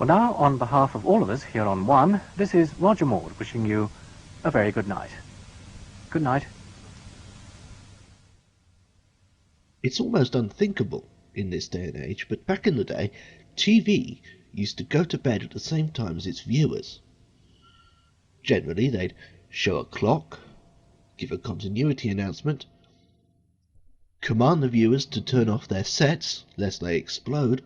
now, on behalf of all of us here on One, this is Roger Maud wishing you a very good night. Good night. It's almost unthinkable in this day and age, but back in the day, TV used to go to bed at the same time as its viewers. Generally, they'd show a clock, give a continuity announcement, command the viewers to turn off their sets lest they explode,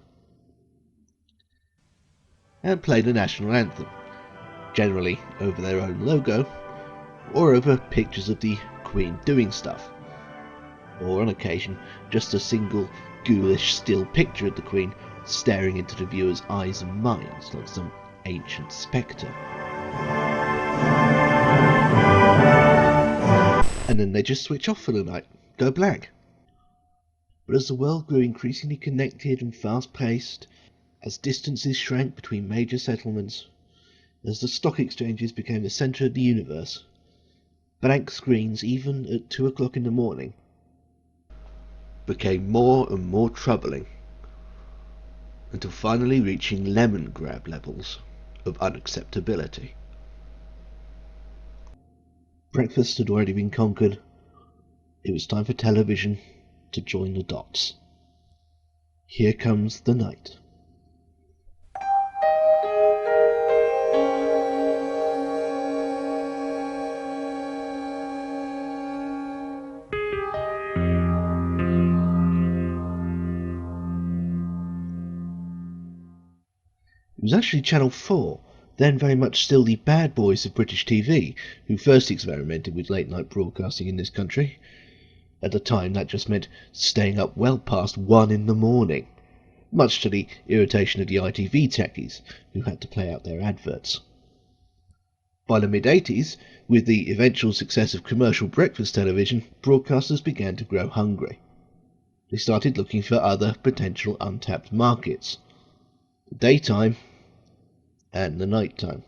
and play the national anthem, generally over their own logo, or over pictures of the Queen doing stuff, or on occasion just a single ghoulish still picture of the Queen staring into the viewer's eyes and minds like some ancient spectre. And then they just switch off for the night, go black. But as the world grew increasingly connected and fast-paced, as distances shrank between major settlements, as the stock exchanges became the centre of the universe, blank screens, even at 2 o'clock in the morning, became more and more troubling, until finally reaching lemon grab levels of unacceptability. Breakfast had already been conquered. It was time for television to join the dots. Here comes the night. It was actually Channel 4, then very much still the bad boys of British TV, who first experimented with late-night broadcasting in this country. At the time, that just meant staying up well past 1 in the morning, much to the irritation of the ITV techies, who had to play out their adverts. By the mid-80s, with the eventual success of commercial breakfast television, broadcasters began to grow hungry. They started looking for other potential untapped markets: the daytime and the night-time.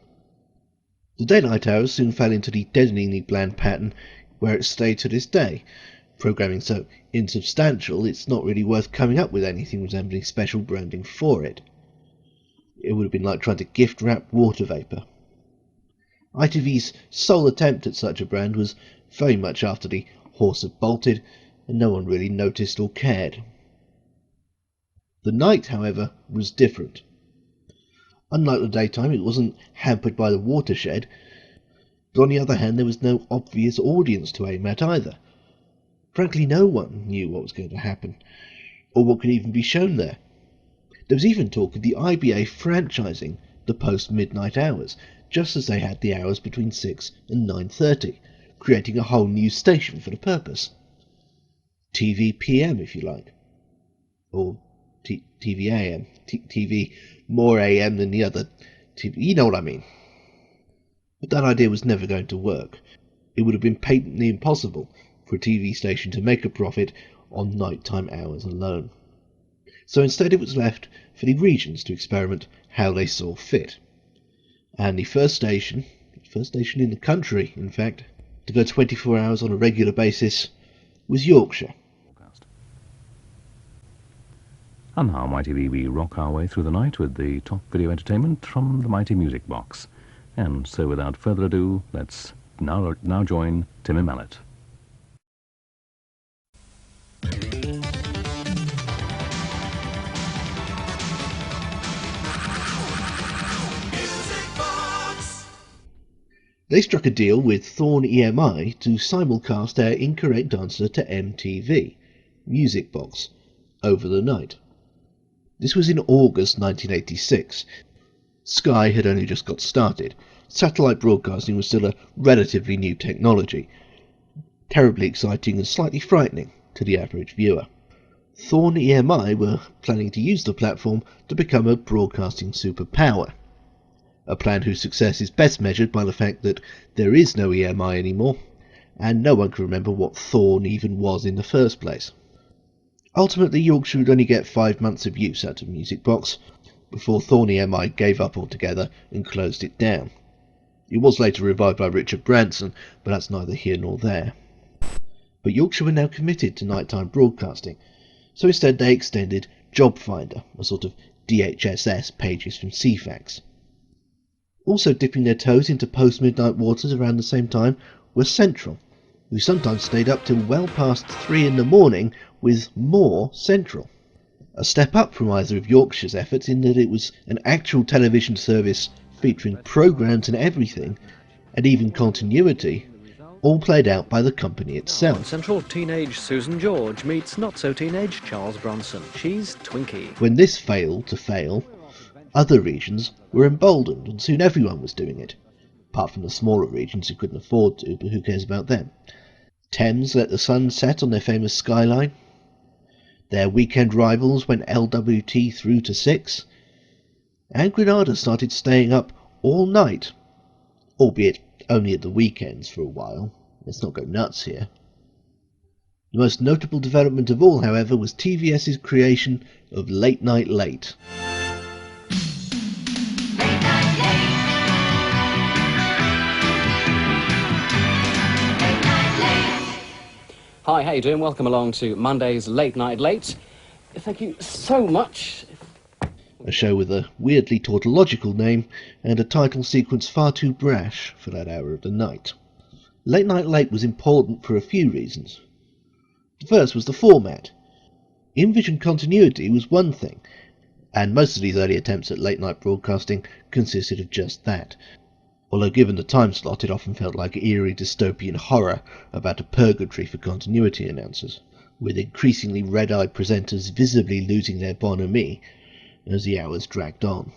The daylight hours soon fell into the deadeningly bland pattern where it stayed to this day, programming so insubstantial it's not really worth coming up with anything resembling special branding for it. It would have been like trying to gift-wrap water vapour. ITV's sole attempt at such a brand was very much after the horse had bolted, and no one really noticed or cared. The night, however, was different. Unlike the daytime, it wasn't hampered by the watershed, but on the other hand there was no obvious audience to aim at either. Frankly, no one knew what was going to happen, or what could even be shown there. There was even talk of the IBA franchising the post-midnight hours, just as they had the hours between 6 and 9:30, creating a whole new station for the purpose. TV PM, if you like. Or TV AM. TV more AM than the other TV. You know what I mean. But that idea was never going to work. It would have been patently impossible for a TV station to make a profit on nighttime hours alone. So instead it was left for the regions to experiment how they saw fit. And the first station in the country, in fact, to go 24 hours on a regular basis was Yorkshire. And now, ITV, we rock our way through the night with the top video entertainment from the mighty music box. And so without further ado, let's now join Timmy Mallet. They struck a deal with Thorn EMI to simulcast their incorrect answer to MTV, Music Box, over the night. This was in August 1986. Sky had only just got started. Satellite broadcasting was still a relatively new technology, terribly exciting and slightly frightening to the average viewer. Thorn EMI were planning to use the platform to become a broadcasting superpower, a plan whose success is best measured by the fact that there is no EMI anymore, and no one can remember what Thorn even was in the first place. Ultimately, Yorkshire would only get 5 months of use out of Music Box before Thorn EMI gave up altogether and closed it down. It was later revived by Richard Branson, but that's neither here nor there. But Yorkshire were now committed to nighttime broadcasting, so instead they extended Job Finder, a sort of DHSS pages from CFAX. Also dipping their toes into post-midnight waters around the same time were Central, who sometimes stayed up till well past 3 in the morning with more Central. A step up from either of Yorkshire's efforts in that it was an actual television service featuring programmes and everything, and even continuity, all played out by the company itself. Central, teenage Susan George meets not-so-teenage Charles Bronson. She's Twinkie. When this failed to fail, other regions were emboldened, and soon everyone was doing it. Apart from the smaller regions who couldn't afford to, but who cares about them? Thames let the sun set on their famous skyline. Their weekend rivals went LWT through to 6. And Granada started staying up all night, albeit only at the weekends for a while. Let's not go nuts here. The most notable development of all, however, was TVS's creation of Late Night Late. Hi, how you doing? Welcome along to Monday's Late Night Late. Thank you so much. A show with a weirdly tautological name and a title sequence far too brash for that hour of the night. Late Night Late was important for a few reasons. The first was the format. In-vision continuity was one thing, and most of these early attempts at late night broadcasting consisted of just that. Although given the time slot it often felt like eerie dystopian horror about a purgatory for continuity announcers, with increasingly red-eyed presenters visibly losing their bonhomie as the hours dragged on.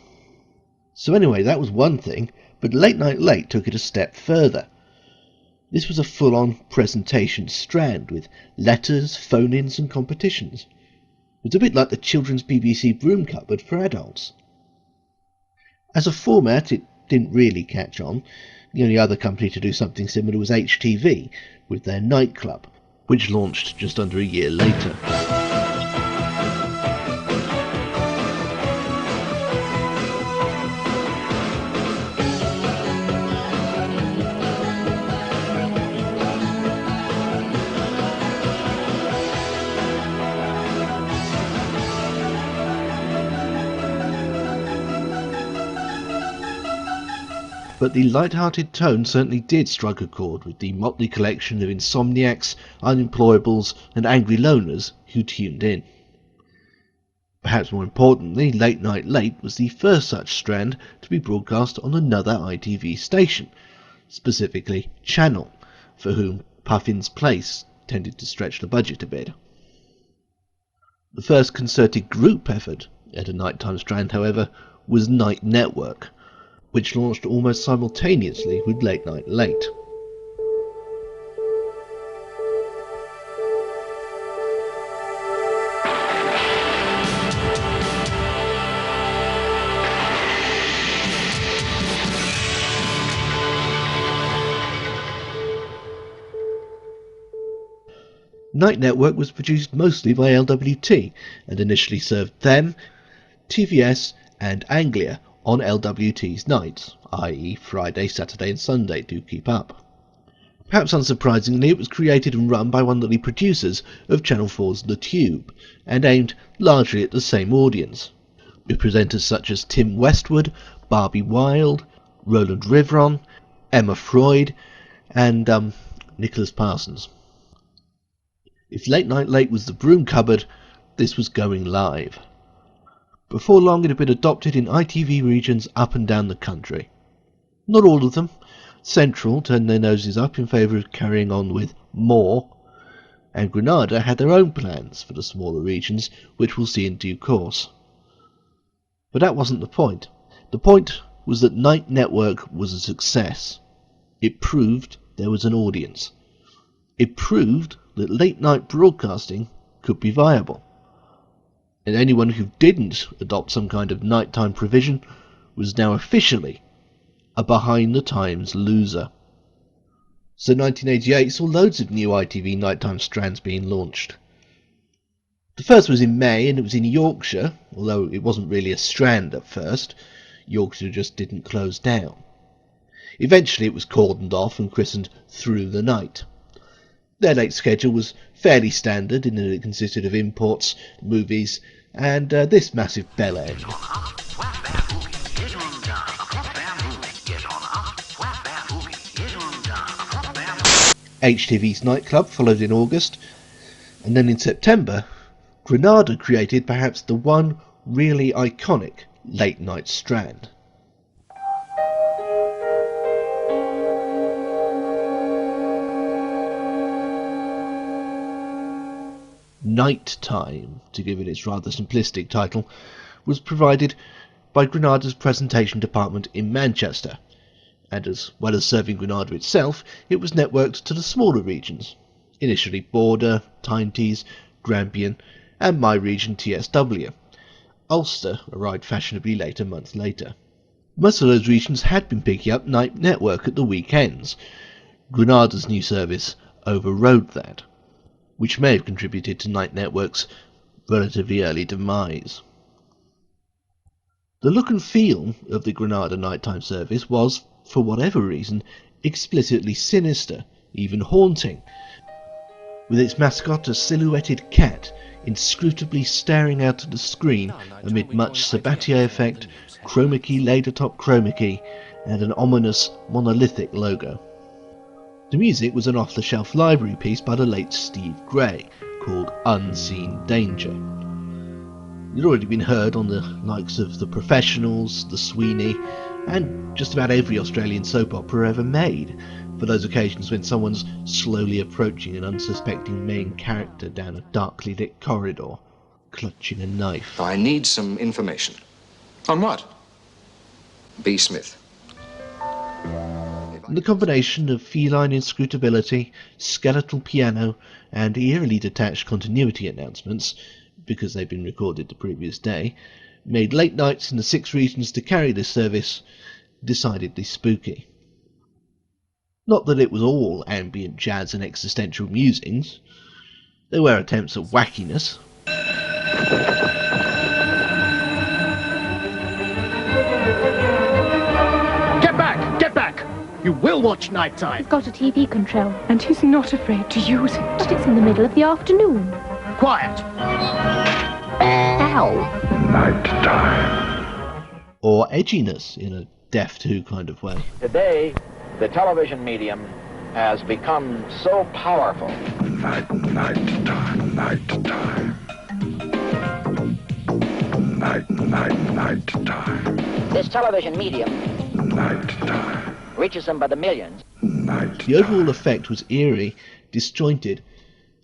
So anyway, that was one thing, but Late Night Late took it a step further. This was a full-on presentation strand with letters, phone-ins and competitions. It was a bit like the children's BBC broom cupboard for adults. As a format, it didn't really catch on. The only other company to do something similar was ITV, with their nightclub, which launched just under a year later. But the light-hearted tone certainly did strike a chord with the motley collection of insomniacs, unemployables and angry loners who tuned in. Perhaps more importantly, Late Night Late was the first such strand to be broadcast on another ITV station, specifically Channel, for whom Puffin's Place tended to stretch the budget a bit. The first concerted group effort at a nighttime strand, however, was Night Network, which launched almost simultaneously with Late Night Late. Night Network was produced mostly by LWT and initially served them, TVS and Anglia on LWT's nights, i.e. Friday, Saturday and Sunday. Do keep up. Perhaps unsurprisingly, it was created and run by one of the producers of Channel 4's The Tube, and aimed largely at the same audience, with presenters such as Tim Westwood, Barbie Wilde, Roland Rivron, Emma Freud and Nicholas Parsons. If Late Night Late was the broom cupboard, this was going live. Before long it had been adopted in ITV regions up and down the country. Not all of them. Central turned their noses up in favour of carrying on with more, and Granada had their own plans for the smaller regions, which we'll see in due course. But that wasn't the point. The point was that Night Network was a success. It proved there was an audience. It proved that late night broadcasting could be viable. And anyone who didn't adopt some kind of nighttime provision was now officially a behind-the-times loser. So 1988 saw loads of new ITV nighttime strands being launched. The first was in May, and it was in Yorkshire, although it wasn't really a strand at first. Yorkshire just didn't close down. Eventually it was cordoned off and christened Through the Night. Their late schedule was fairly standard in that it consisted of imports, movies, and this massive bell end. HTV's nightclub followed in August, and then in September, Granada created perhaps the one really iconic late night strand. Night Time, to give it its rather simplistic title, was provided by Granada's presentation department in Manchester, and as well as serving Granada itself, it was networked to the smaller regions, initially Border, Tyne's, Grampian, and my region TSW. Ulster arrived fashionably late a month later. Most of those regions had been picking up night network at the weekends. Granada's new service overrode that, which may have contributed to Night Network's relatively early demise. The look and feel of the Granada nighttime service was, for whatever reason, explicitly sinister, even haunting, with its mascot a silhouetted cat inscrutably staring out at the screen amid much Sabatier effect, chroma key laid atop chroma key, and an ominous monolithic logo. The music was an off-the-shelf library piece by the late Steve Gray, called Unseen Danger. It had already been heard on the likes of The Professionals, The Sweeney, and just about every Australian soap opera ever made, for those occasions when someone's slowly approaching an unsuspecting main character down a darkly lit corridor, clutching a knife. I need some information. On what? B. Smith. The combination of feline inscrutability, skeletal piano, and eerily detached continuity announcements, because they'd been recorded the previous day, made late nights in the 6 regions to carry this service decidedly spooky. Not that it was all ambient jazz and existential musings. There were attempts at wackiness. Get back! Get back! You will watch Nighttime! He's got a TV control, And he's not afraid to use it. but it's in the middle of the afternoon. Quiet! Ow! Or edginess, in a Deft Who kind of way. Today, the television medium has become so powerful. This television medium reaches them by the millions. The overall effect was eerie, disjointed,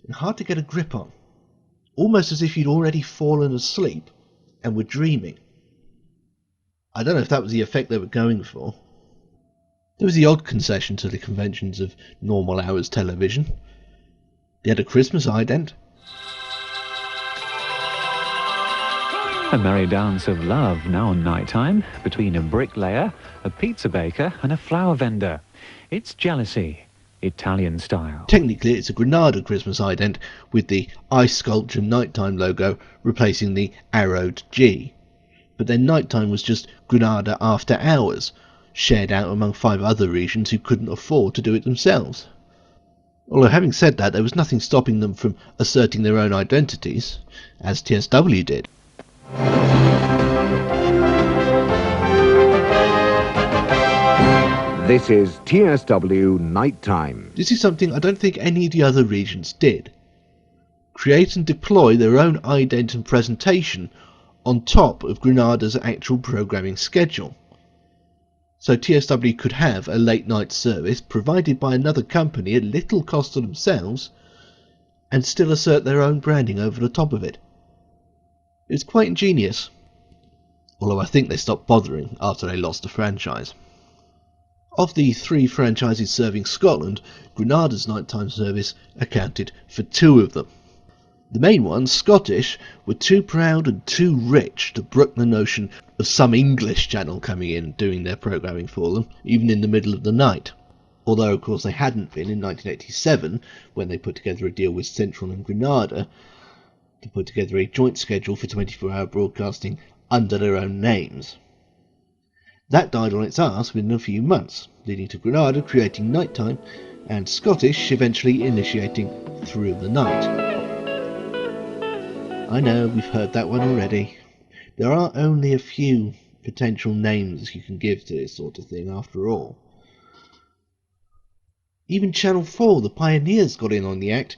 and hard to get a grip on. Almost as if you'd already fallen asleep and were dreaming. I don't know if that was the effect they were going for. There was the odd concession to the conventions of normal hours television. They had a Christmas ident. A merry dance of love now on Nighttime between a bricklayer, a pizza baker and a flower vendor. It's jealousy, Italian style. Technically it's a Granada Christmas ident with the Ice Sculpture Nighttime logo replacing the arrowed G. But then Nighttime was just Granada After Hours, shared out among 5 other regions who couldn't afford to do it themselves. Although having said that, there was nothing stopping them from asserting their own identities, as TSW did. This is TSW Nighttime. This is something I don't think any of the other regions did. Create and deploy their own ident and presentation on top of Granada's actual programming schedule. So TSW could have a late night service provided by another company at little cost to themselves and still assert their own branding over the top of it. It's quite ingenious, although I think they stopped bothering after they lost the franchise. Of the 3 franchises serving Scotland, Granada's nighttime service accounted for 2 of them. The main ones, Scottish, were too proud and too rich to brook the notion of some English channel coming in and doing their programming for them, even in the middle of the night. Although, of course, they hadn't been in 1987, when they put together a deal with Central and Granada to put together a joint schedule for 24-hour broadcasting under their own names. That died on its arse within a few months, leading to Granada creating Nighttime and Scottish eventually initiating Through the Night. I know, we've heard that one already. There are only a few potential names you can give to this sort of thing, after all. Even Channel 4, the pioneers, got in on the act,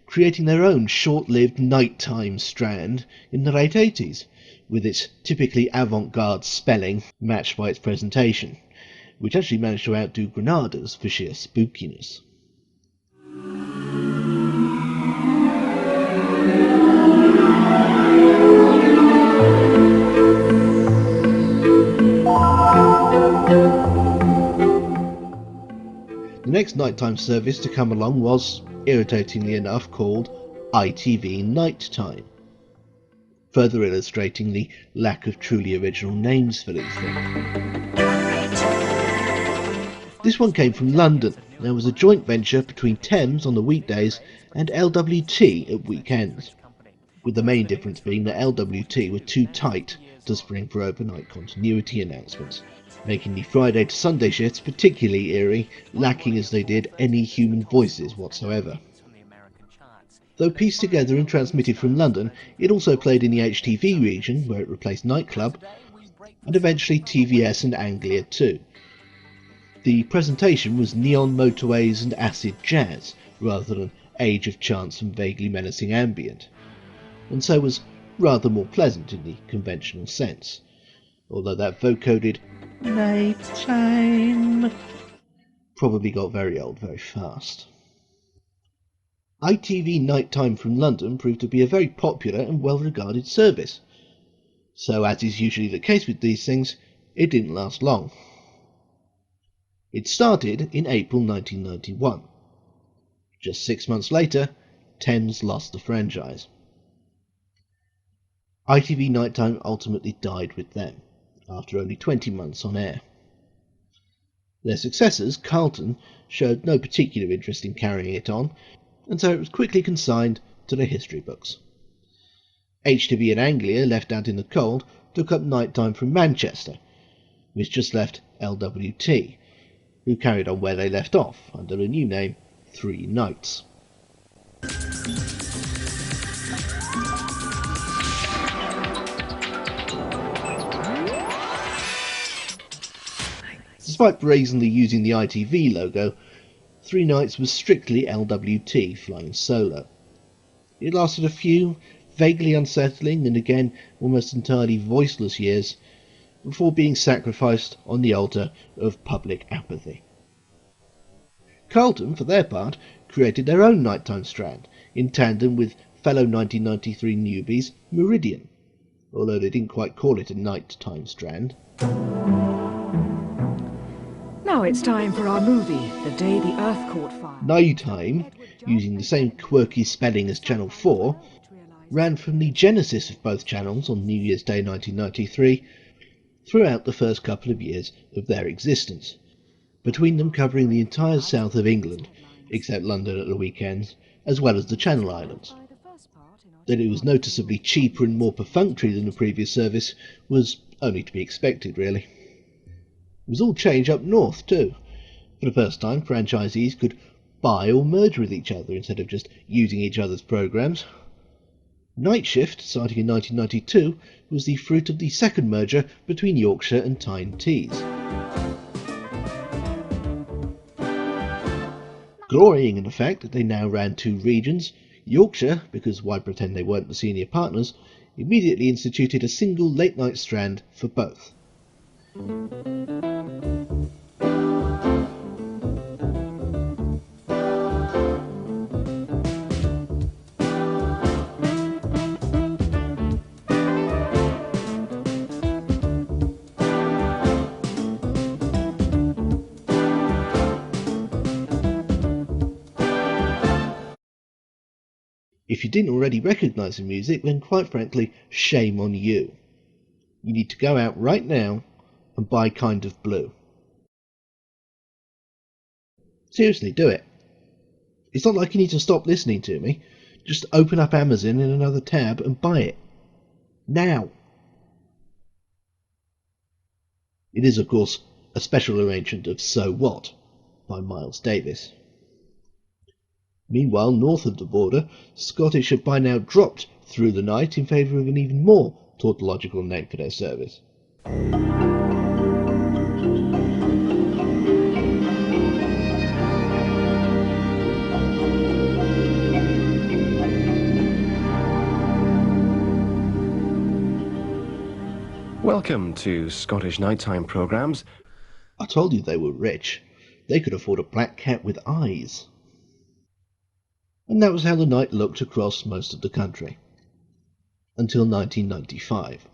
creating their own short-lived nighttime strand in the late 80s, with its typically avant-garde spelling matched by its presentation, which actually managed to outdo Granada's for sheer spookiness. The next nighttime service to come along was, irritatingly enough, called ITV Nighttime, further illustrating the lack of truly original names for these things. This one came from London. There was a joint venture between Thames on the weekdays and LWT at weekends, with the main difference being that LWT were too tight to spring for overnight continuity announcements, making the Friday to Sunday shifts particularly eerie, lacking as they did any human voices whatsoever. Though pieced together and transmitted from London, it also played in the HTV region, where it replaced Nightclub, and eventually TVS and Anglia too. The presentation was neon motorways and acid jazz, rather than age of chance and vaguely menacing ambient, and so was rather more pleasant in the conventional sense, although that vocoded nighttime probably got very old very fast. ITV Nighttime from London proved to be a very popular and well-regarded service, so as is usually the case with these things, it didn't last long. It started in April 1991. Just 6 months later, Thames lost the franchise. ITV Nighttime ultimately died with them, after only 20 months on air. Their successors, Carlton, showed no particular interest in carrying it on, and so it was quickly consigned to the history books. HTV and Anglia, left out in the cold, took up Nighttime from Manchester, which just left LWT, who carried on where they left off, under the new name 3 Nights. Despite brazenly using the ITV logo, 3 Nights was strictly LWT flying solo. It lasted a few vaguely unsettling and again almost entirely voiceless years before being sacrificed on the altar of public apathy. Carlton, for their part, created their own nighttime strand, in tandem with fellow 1993 newbies Meridian, although they didn't quite call it a nighttime strand. Now it's time for our movie, The Day the Earth Caught Fire. Nighttime, using the same quirky spelling as Channel 4, ran from the genesis of both channels on New Year's Day 1993 throughout the first couple of years of their existence, between them covering the entire south of England, except London at the weekends, as well as the Channel Islands. That it was noticeably cheaper and more perfunctory than the previous service was only to be expected, really. It was all change up north, too. For the first time, franchisees could buy or merge with each other instead of just using each other's programmes. Night Shift, starting in 1992, was the fruit of the second merger between Yorkshire and Tyne Tees. Glorying in the fact that they now ran 2 regions, Yorkshire, because why pretend they weren't the senior partners, immediately instituted a single late-night strand for both. If you didn't already recognise the music, then quite frankly, shame on you. You need to go out right now and buy Kind of Blue. Seriously, do it. It's not like you need to stop listening to me. Just open up Amazon in another tab and buy it. Now. It is, of course, a special arrangement of So What by Miles Davis. Meanwhile, north of the border, Scottish have by now dropped through the night in favour of an even more tautological name for their service. Welcome to Scottish Nighttime Programmes. I told you they were rich. They could afford a black cat with eyes. And that was how the night looked across most of the country. Until 1995.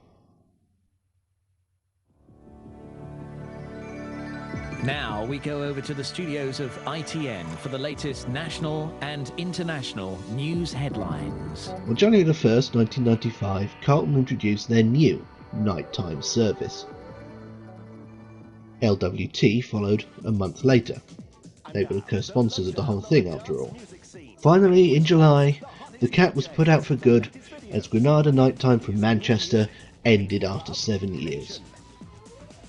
Now we go over to the studios of ITN for the latest national and international news headlines. On January the 1st, 1995, Carlton introduced their new nighttime service. LWT followed a month later. They were the co-sponsors of the whole thing, after all. Finally, in July, the cat was put out for good as Granada Nighttime from Manchester ended after 7 years.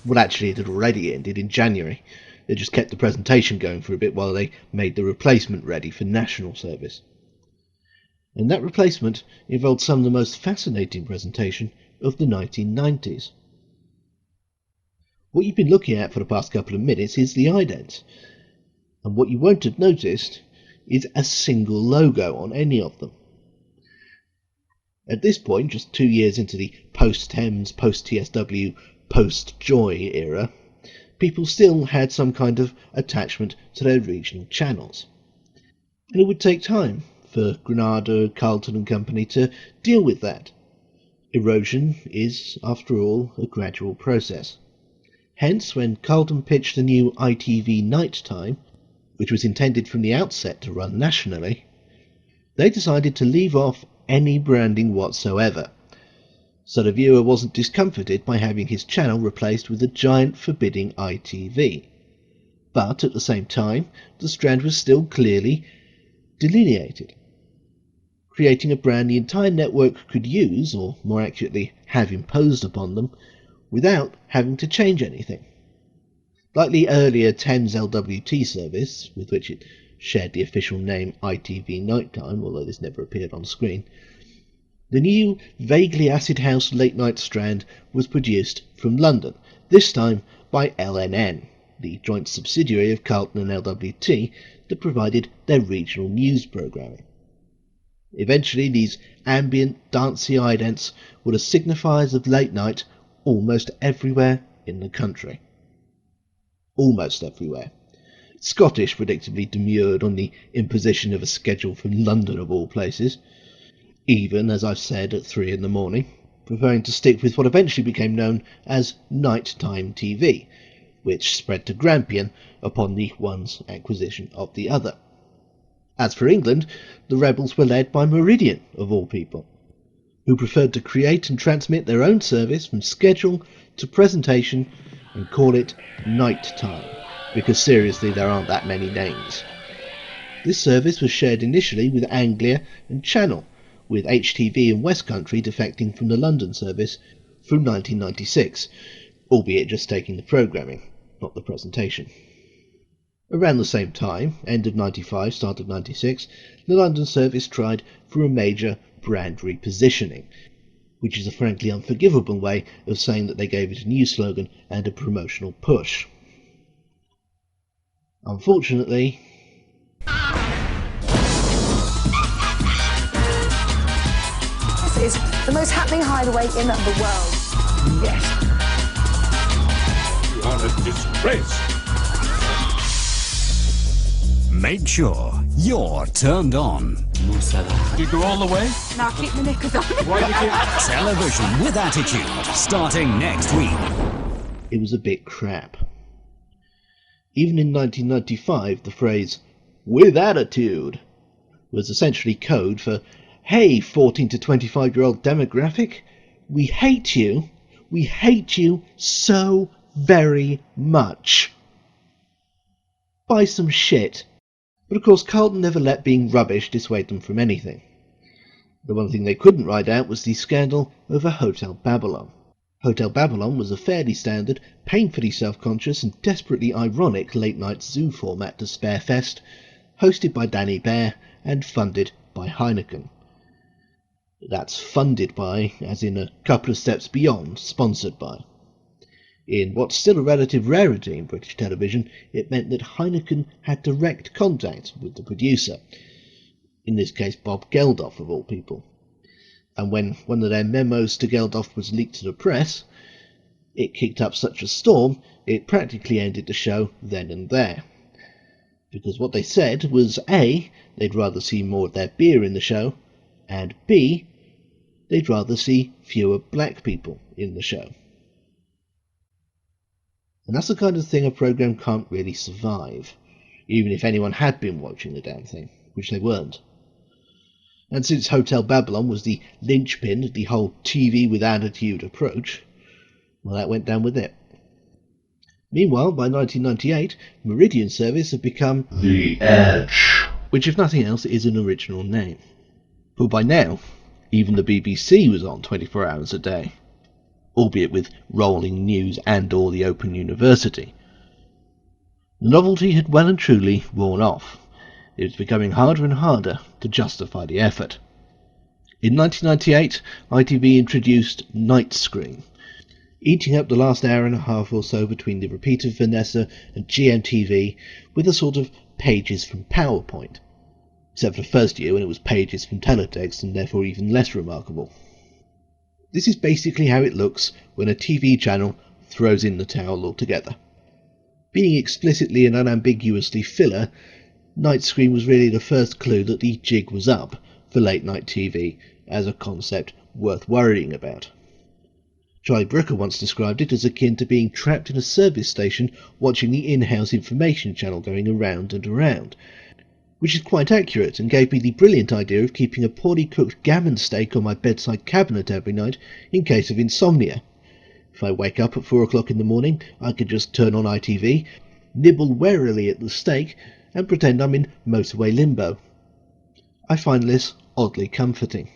Well, actually, it had already ended in January. They just kept the presentation going for a bit while they made the replacement ready for national service. And that replacement involved some of the most fascinating presentation of the 1990s. What you've been looking at for the past couple of minutes is the idents, and what you won't have noticed is a single logo on any of them. At this point, just 2 years into the post-Thames, post-TSW, post-Joy era, people still had some kind of attachment to their regional channels. And it would take time for Granada, Carlton and company to deal with that. Erosion is, after all, a gradual process. Hence, when Carlton pitched the new ITV Nighttime, which was intended from the outset to run nationally, they decided to leave off any branding whatsoever, so the viewer wasn't discomforted by having his channel replaced with a giant forbidding ITV. But at the same time, the strand was still clearly delineated, creating a brand the entire network could use, or more accurately, have imposed upon them, without having to change anything. Like the earlier Thames LWT service, with which it shared the official name ITV Nighttime, although this never appeared on screen, the new, vaguely acid house late-night strand was produced from London, this time by LNN, the joint subsidiary of Carlton and LWT that provided their regional news programming. Eventually, these ambient, dancey idents were the signifiers of late night almost everywhere in the country. Almost everywhere. Scottish predictably demurred on the imposition of a schedule from London of all places, even, as I've said, at 3 in the morning, preferring to stick with what eventually became known as nighttime TV, which spread to Grampian upon the one's acquisition of the other. As for England, the rebels were led by Meridian, of all people, who preferred to create and transmit their own service from schedule to presentation and call it Nighttime, because seriously there aren't that many names. This service was shared initially with Anglia and Channel, with HTV and West Country defecting from the London service from 1996, albeit just taking the programming, not the presentation. Around the same time, end of 95, start of 96, the London service tried for a major brand repositioning, which is a frankly unforgivable way of saying that they gave it a new slogan and a promotional push. Unfortunately, this is the most happening hideaway in the world. Yes. You are a disgrace. Make sure you're turned on. You go all the way? Now keep the knickers on. Television with attitude, starting next week. It was a bit crap. Even in 1995, the phrase, "with attitude," was essentially code for, hey, 14 to 25-year-old demographic, we hate you so very much. Buy some shit. But of course, Carlton never let being rubbish dissuade them from anything. The one thing they couldn't ride out was the scandal over Hotel Babylon. Hotel Babylon was a fairly standard, painfully self-conscious and desperately ironic late-night zoo format to Sparefest, hosted by Danny Bear and funded by Heineken. That's funded by, as in a couple of steps beyond, sponsored by. In what's still a relative rarity in British television, it meant that Heineken had direct contact with the producer, in this case Bob Geldof of all people. And when one of their memos to Geldof was leaked to the press, it kicked up such a storm it practically ended the show then and there. Because what they said was A, they'd rather see more of their beer in the show, and B, they'd rather see fewer black people in the show. And that's the kind of thing a programme can't really survive, even if anyone had been watching the damn thing, which they weren't. And since Hotel Babylon was the linchpin of the whole TV with attitude approach, well, that went down with it. Meanwhile, by 1998, Meridian Service had become The Edge, which if nothing else is an original name. But by now, even the BBC was on 24 hours a day, albeit with rolling news and or the Open University. The novelty had well and truly worn off. It was becoming harder and harder to justify the effort. In 1998, ITV introduced Night Screen, eating up the last hour and a half or so between the repeat of Vanessa and GMTV with a sort of pages from PowerPoint, except for the first year when it was pages from teletext and therefore even less remarkable. This is basically how it looks when a TV channel throws in the towel altogether. Being explicitly and unambiguously filler, Night Screen was really the first clue that the jig was up for late night TV as a concept worth worrying about. Charlie Brooker once described it as akin to being trapped in a service station watching the in-house information channel going around and around, which is quite accurate and gave me the brilliant idea of keeping a poorly cooked gammon steak on my bedside cabinet every night in case of insomnia. If I wake up at 4 o'clock in the morning, I could just turn on ITV, nibble warily at the steak, and pretend I'm in motorway limbo. I find this oddly comforting.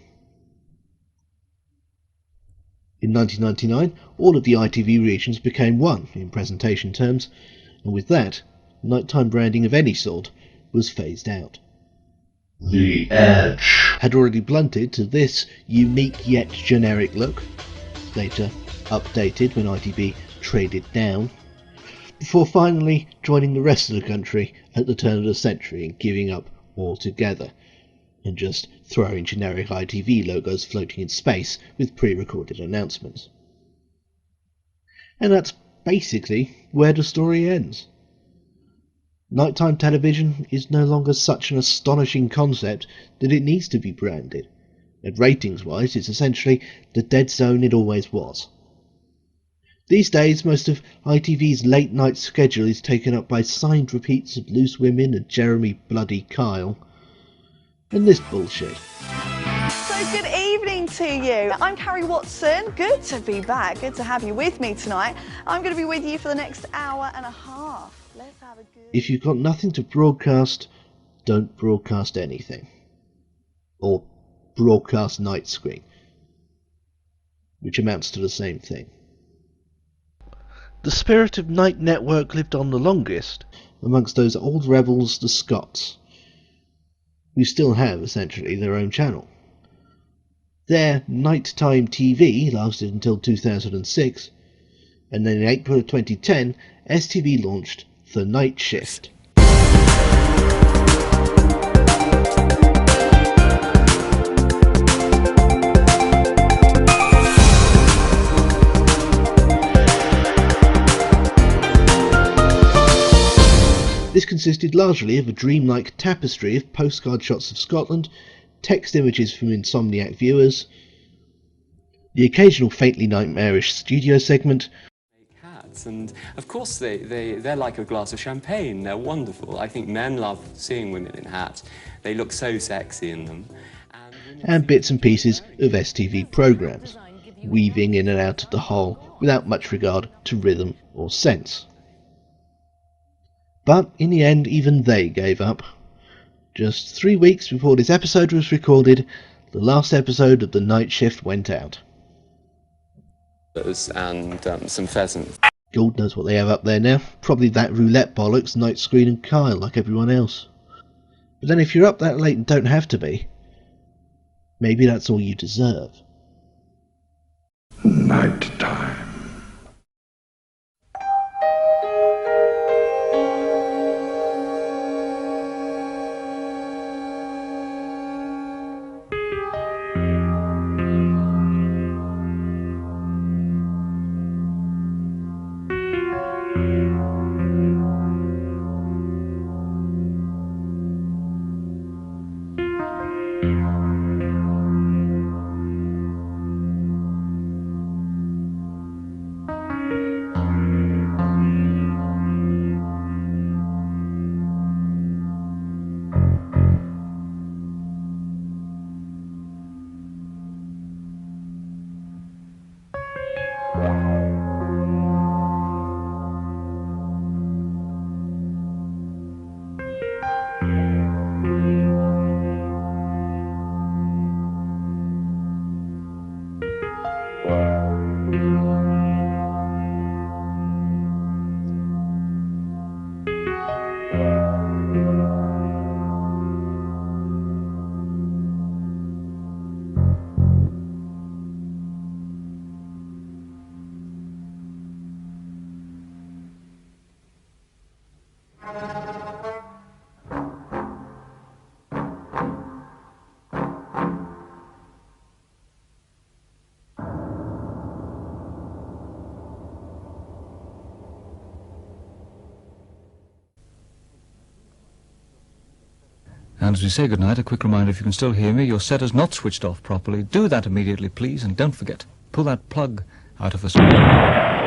In 1999, all of the ITV regions became one in presentation terms, and with that, nighttime branding of any sort was phased out. The Edge had already blunted to this unique yet generic look, later updated when ITV traded down, before finally joining the rest of the country at the turn of the century and giving up altogether, and just throwing generic ITV logos floating in space with pre-recorded announcements. And that's basically where the story ends. Nighttime television is no longer such an astonishing concept that it needs to be branded, and ratings-wise it's essentially the dead zone it always was. These days, most of ITV's late-night schedule is taken up by signed repeats of Loose Women and Jeremy Bloody Kyle, and this bullshit. So good evening to you. I'm Carrie Watson. Good to be back. Good to have you with me tonight. I'm going to be with you for the next hour and a half. Let's have a good... If you've got nothing to broadcast, don't broadcast anything. Or broadcast Night Screen, which amounts to the same thing. The spirit of Night Network lived on the longest amongst those old rebels, the Scots, who still have essentially their own channel. Their nighttime TV lasted until 2006, and then in April of 2010, STV launched The Night Shift. This consisted largely of a dreamlike tapestry of postcard shots of Scotland, text images from insomniac viewers, the occasional faintly nightmarish studio segment, hats, and of course they're like a glass of champagne. They're wonderful. I think men love seeing women in hats. They look so sexy in them. And bits and pieces of STV programmes, weaving in and out of the whole without much regard to rhythm or sense. But in the end, even they gave up. Just 3 weeks before this episode was recorded, the last episode of The Night Shift went out. And some pheasant. God knows what they have up there now. Probably that roulette bollocks, Night Screen and Kyle, like everyone else. But then if you're up that late and don't have to be, Maybe that's all you deserve. Night time. And as we say goodnight, a quick reminder, if you can still hear me, your set is not switched off properly. Do that immediately, please, and don't forget, pull that plug out of the switch.